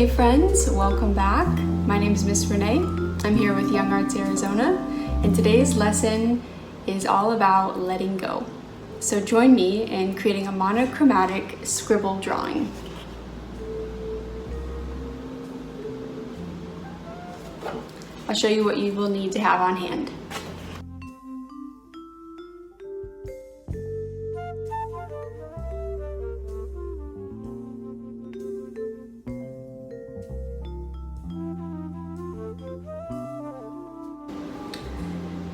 Hey friends, welcome back. My name is Miss Renee. I'm here with Young Arts Arizona, and today's lesson is all about letting go. So join me in creating a monochromatic scribble drawing. I'll show you what you will need to have on hand.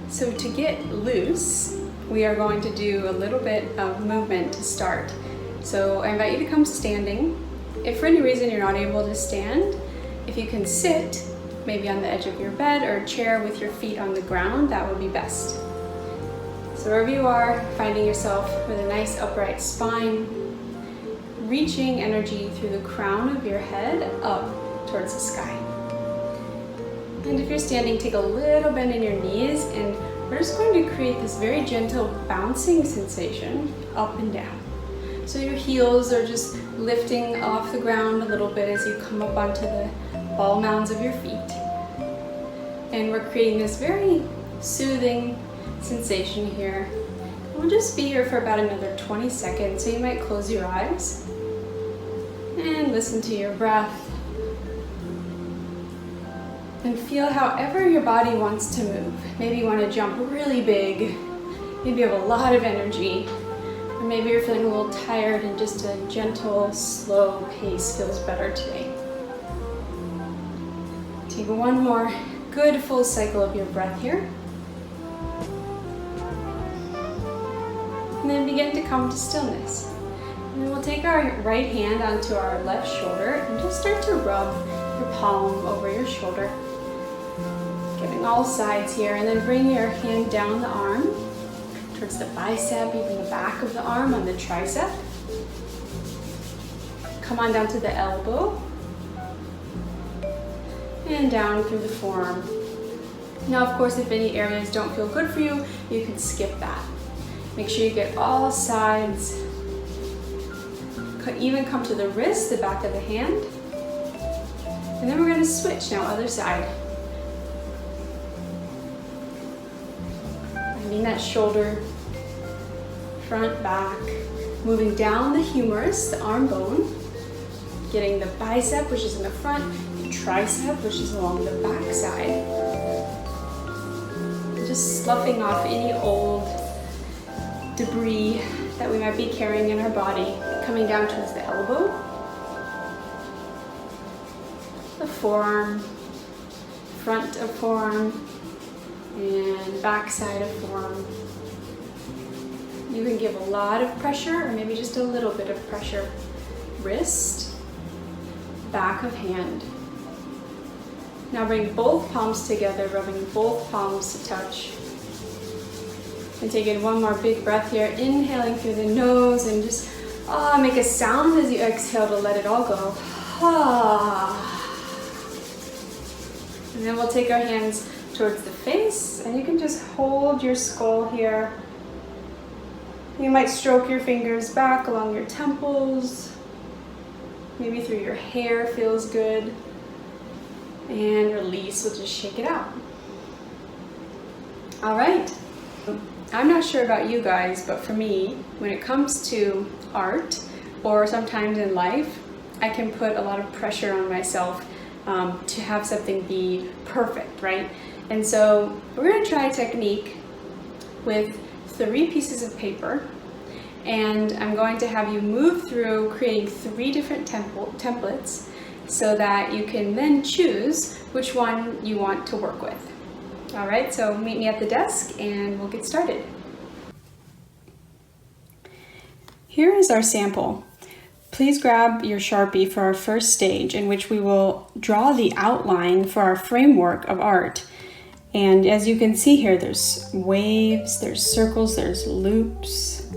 So to get loose, we are going to do a little bit of movement to start. So I invite you to come standing. If for any reason you're not able to stand, if you can sit, maybe on the edge of your bed or a chair with your feet on the ground, that would be best. So wherever you are, finding yourself with a nice upright spine, reaching energy through the crown of your head up towards the sky. And if you're standing, take a little bend in your knees, and we're just going to create this very gentle bouncing sensation up and down. So your heels are just lifting off the ground a little bit as you come up onto the ball mounds of your feet. And we're creating this very soothing sensation here. We'll just be here for about another 20 seconds, so you might close your eyes and listen to your breath. And feel however your body wants to move. Maybe you want to jump really big, maybe you have a lot of energy, or maybe you're feeling a little tired and just a gentle, slow pace feels better today. Take one more good full cycle of your breath here. And then begin to come to stillness. And then we'll take our right hand onto our left shoulder and just start to rub your palm over your shoulder. Getting all sides here, and then bring your hand down the arm towards the bicep, even the back of the arm on the tricep. Come on down to the elbow and down through the forearm. Now, of course, if any areas don't feel good for you, you can skip that. Make sure you get all sides. Could even come to the wrist, the back of the hand. And then we're going to switch now, other side. That shoulder, front, back, moving down the humerus, the arm bone, getting the bicep, which is in the front, the tricep, which is along the back side. Just sloughing off any old debris that we might be carrying in our body, coming down towards the elbow, the forearm, front of forearm, and back side of forearm. You can give a lot of pressure or maybe just a little bit of pressure. Wrist, back of hand. Now bring both palms together, rubbing both palms to touch. And taking one more big breath here, inhaling through the nose and just make a sound as you exhale to let it all go. And then we'll take our hands towards the face, and you can just hold your skull here. You might stroke your fingers back along your temples, maybe through your hair feels good, and release, we'll just shake it out. All right, I'm not sure about you guys, but for me, when it comes to art, or sometimes in life, I can put a lot of pressure on myself to have something be perfect, right? And so we're going to try a technique with 3 pieces of paper, and I'm going to have you move through creating 3 different templates so that you can then choose which one you want to work with. All right, so meet me at the desk and we'll get started. Here is our sample. Please grab your Sharpie for our first stage, in which we will draw the outline for our framework of art. And as you can see here, there's waves, there's circles, there's loops,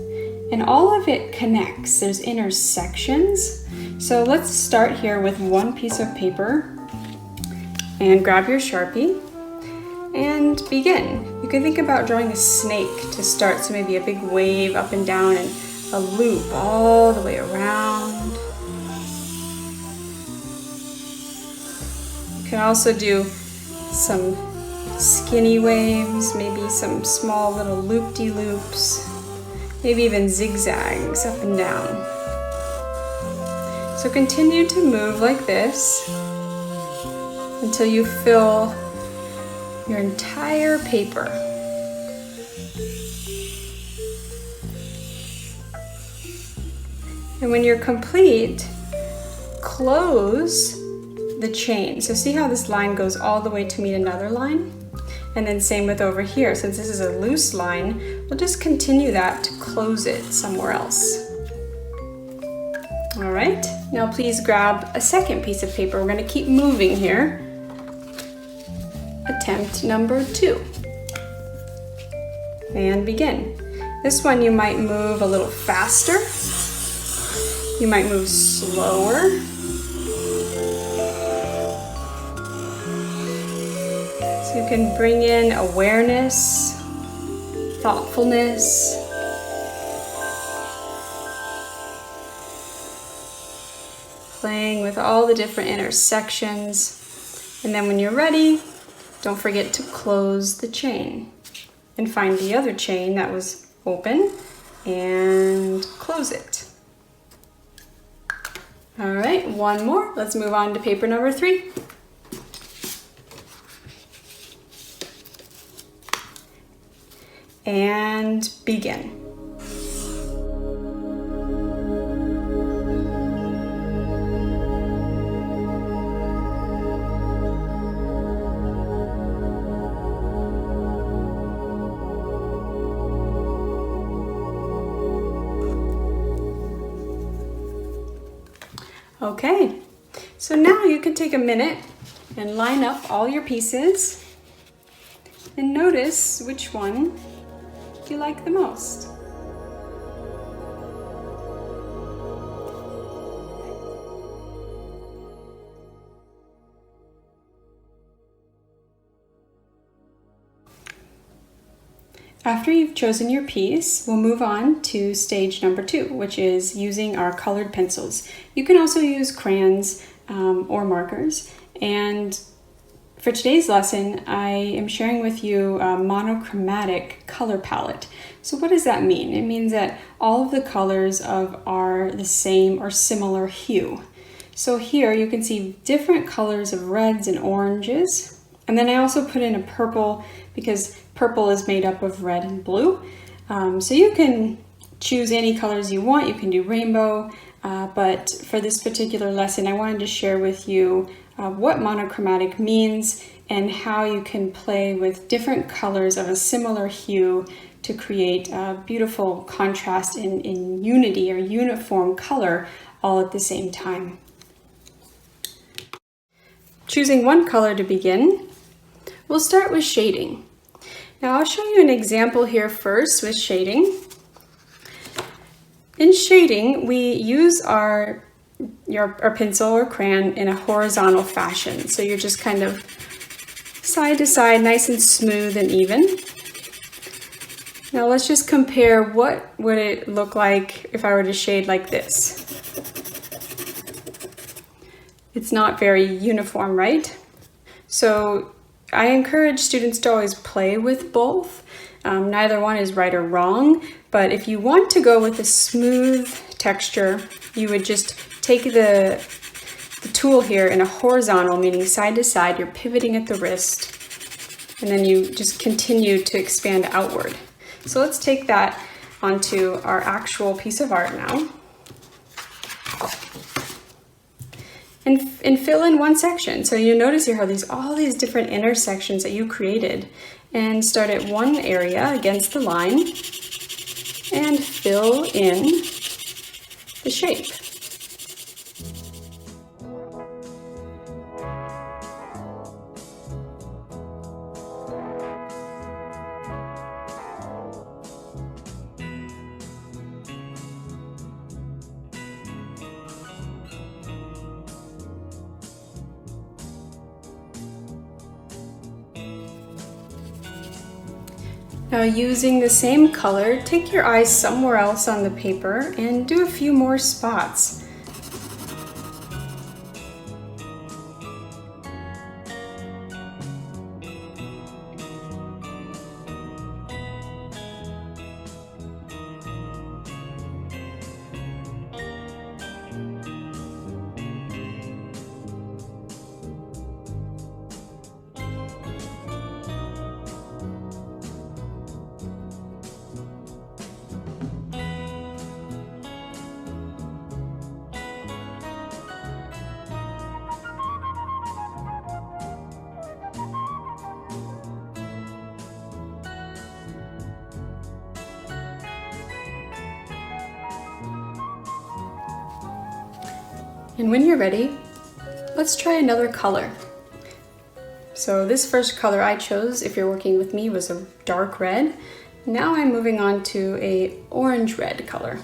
and all of it connects. There's intersections. So let's start here with 1 piece of paper and grab your Sharpie and begin. You can think about drawing a snake to start, so maybe a big wave up and down and a loop all the way around. can also do some skinny waves, maybe some small little loop-de-loops, maybe even zigzags up and down. So continue to move like this until you fill your entire paper. And when you're complete, close the chain. So see how this line goes all the way to meet another line? And then same with over here. Since this is a loose line, we'll just continue that to close it somewhere else. All right, now please grab a second piece of paper. We're gonna keep moving here. Attempt number 2. And begin. This one you might move a little faster. You might move slower. So you can bring in awareness, thoughtfulness. Playing with all the different intersections. And then when you're ready, don't forget to close the chain and find the other chain that was open and close it. All right, one more. Let's move on to paper number 3. And begin. Okay, so now you can take a minute and line up all your pieces and notice which one you like the most. After you've chosen your piece, we'll move on to stage number 2, which is using our colored pencils. You can also use crayons or markers. And for today's lesson, I am sharing with you a monochromatic color palette. So what does that mean? It means that all of the colors are the same or similar hue. So here you can see different colors of reds and oranges. And then I also put in a purple because purple is made up of red and blue. So you can choose any colors you want. You can do rainbow, but for this particular lesson, I wanted to share with you what monochromatic means and how you can play with different colors of a similar hue to create a beautiful contrast in unity or uniform color all at the same time. Choosing one color to begin, we'll start with shading. Now I'll show you an example here first with shading. In shading, we use our pencil or crayon in a horizontal fashion. So you're just kind of side to side, nice and smooth and even. Now let's just compare what would it look like if I were to shade like this. It's not very uniform, right? So I encourage students to always play with both. Neither one is right or wrong, but if you want to go with a smooth texture, you would just take the tool here in a horizontal, meaning side to side, you're pivoting at the wrist, and then you just continue to expand outward. So let's take that onto our actual piece of art now. And fill in one section. So you notice here how all these different intersections that you created, and start at one area against the line and fill in the shape. Now using the same color, take your eyes somewhere else on the paper and do a few more spots. And when you're ready, let's try another color. So this first color I chose, if you're working with me, was a dark red. Now I'm moving on to a orange-red color.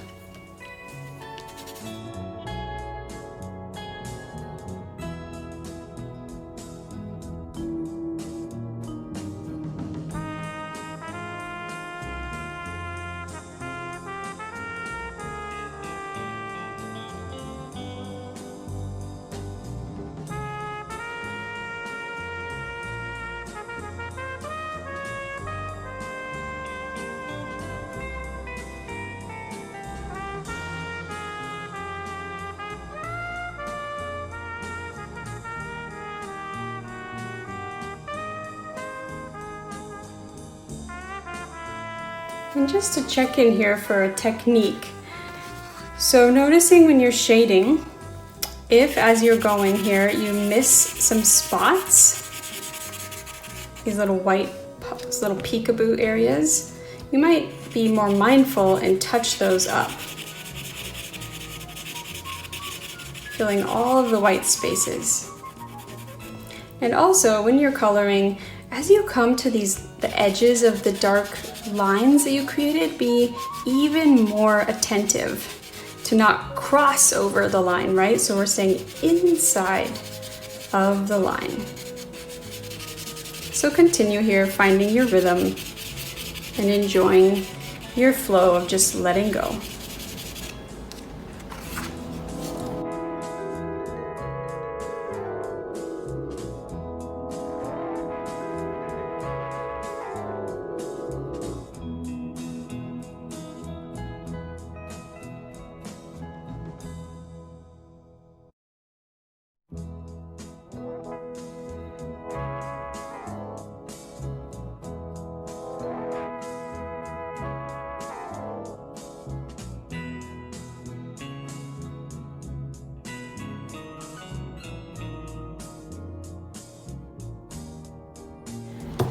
And just to check in here for a technique. So noticing when you're shading, if as you're going here, you miss some spots, these little white, these little peekaboo areas, you might be more mindful and touch those up. Filling all of the white spaces. And also when you're coloring, as you come to the edges of the dark lines that you created, be even more attentive to not cross over the line, right? So we're staying inside of the line. So continue here, finding your rhythm and enjoying your flow of just letting go.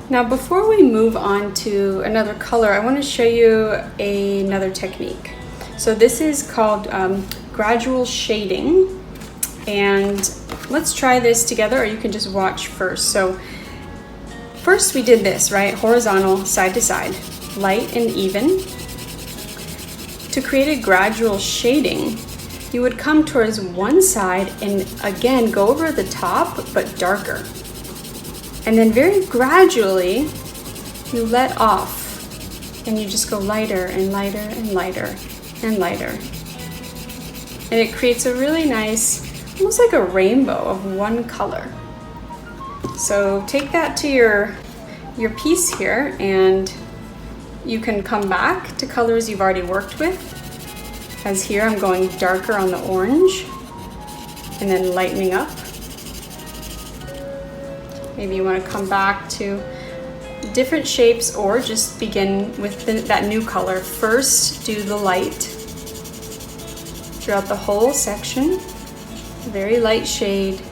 Now before we move on to another color, I want to show you another technique. So this is called gradual shading, and let's try this together, or you can just watch first. So first we did this, right? Horizontal, side to side, light and even. To create a gradual shading, you would come towards one side and again go over the top, but darker. And then very gradually, you let off and you just go lighter and lighter and lighter and lighter. And it creates a really nice, almost like a rainbow of one color. So take that to your piece here, and you can come back to colors you've already worked with. As here, I'm going darker on the orange and then lightening up. Maybe you want to come back to different shapes, or just begin with that new color. First, do the light throughout the whole section. Very light shade,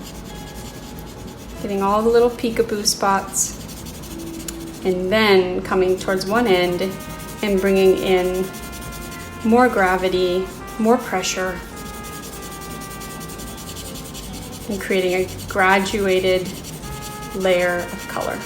getting all the little peekaboo spots. And then coming towards one end and bringing in more gravity, more pressure, and creating a graduated layer of color.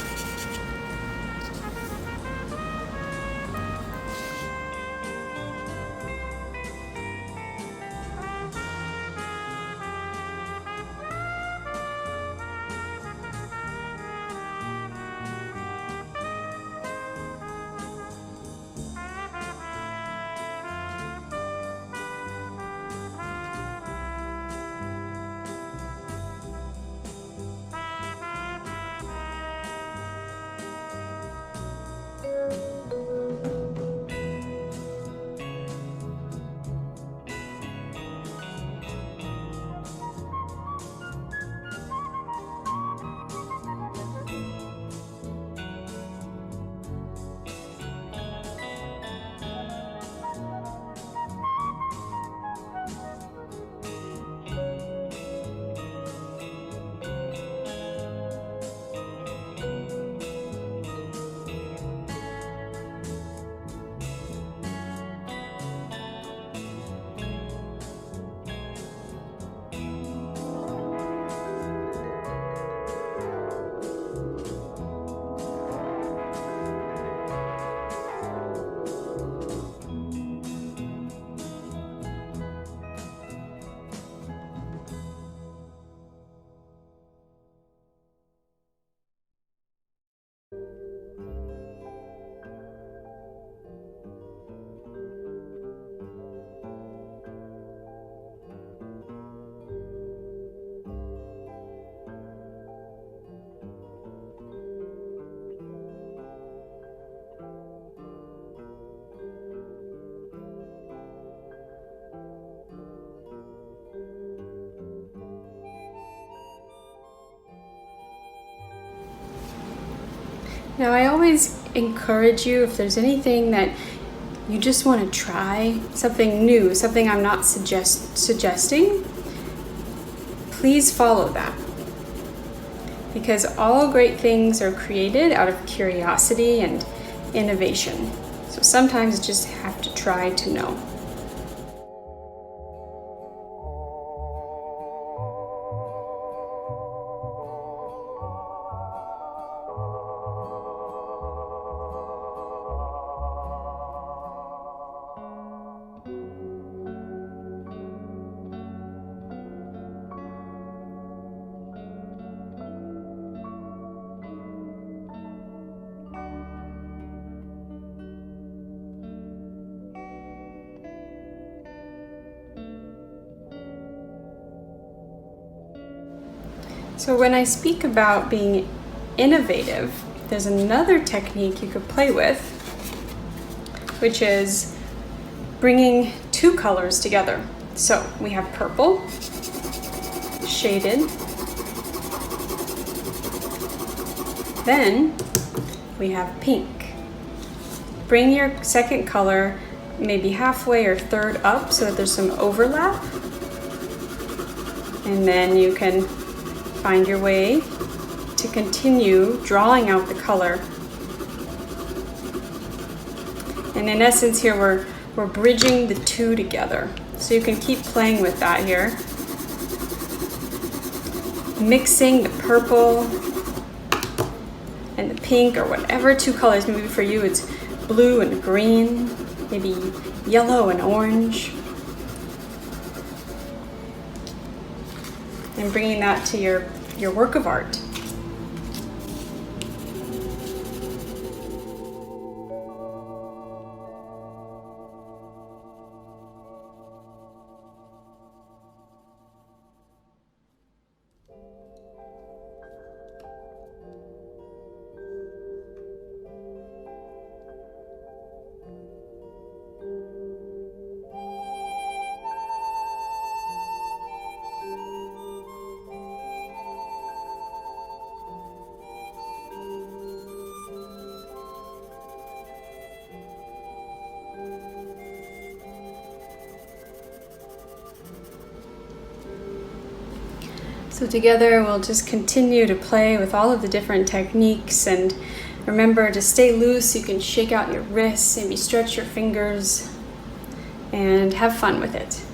Now, I always encourage you, if there's anything that you just want to try, something new, something I'm not suggesting, please follow that. Because all great things are created out of curiosity and innovation. So sometimes you just have to try to know. So when I speak about being innovative, there's another technique you could play with, which is bringing two colors together. So we have purple, shaded. Then we have pink. Bring your second color maybe halfway or third up so that there's some overlap. And then you can find your way to continue drawing out the color. And in essence here we're bridging the two together. So you can keep playing with that here. Mixing the purple and the pink, or whatever two colors. Maybe for you it's blue and green, maybe yellow and orange. And bringing that to your work of art. So together we'll just continue to play with all of the different techniques, and remember to stay loose. You can shake out your wrists, maybe stretch your fingers, and have fun with it.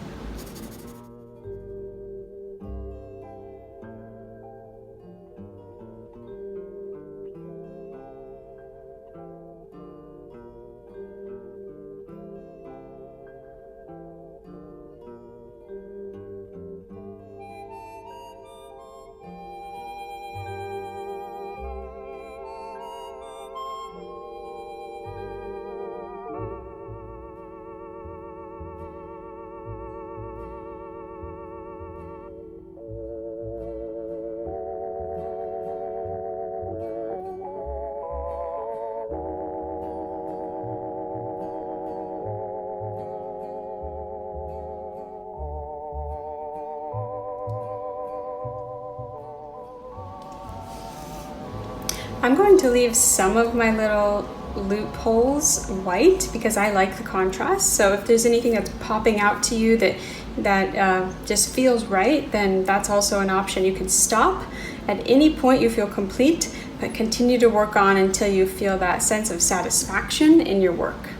I'm going to leave some of my little loopholes white because I like the contrast. So if there's anything that's popping out to you that just feels right, then that's also an option. You can stop at any point you feel complete, but continue to work on until you feel that sense of satisfaction in your work.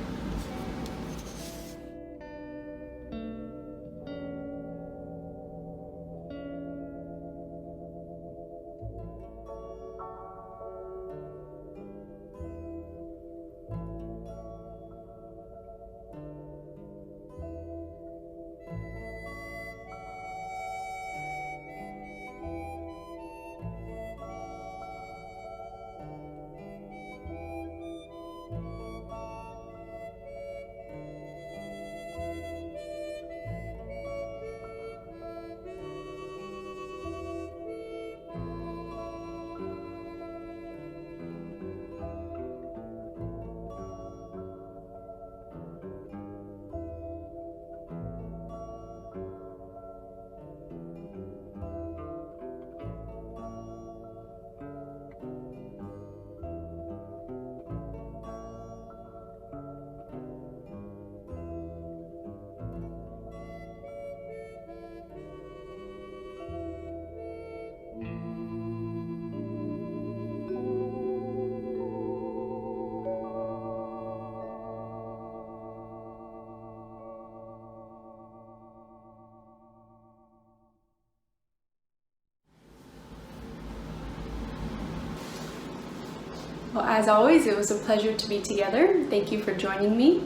Well, as always, it was a pleasure to be together. Thank you for joining me,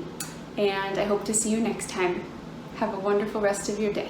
and I hope to see you next time. Have a wonderful rest of your day.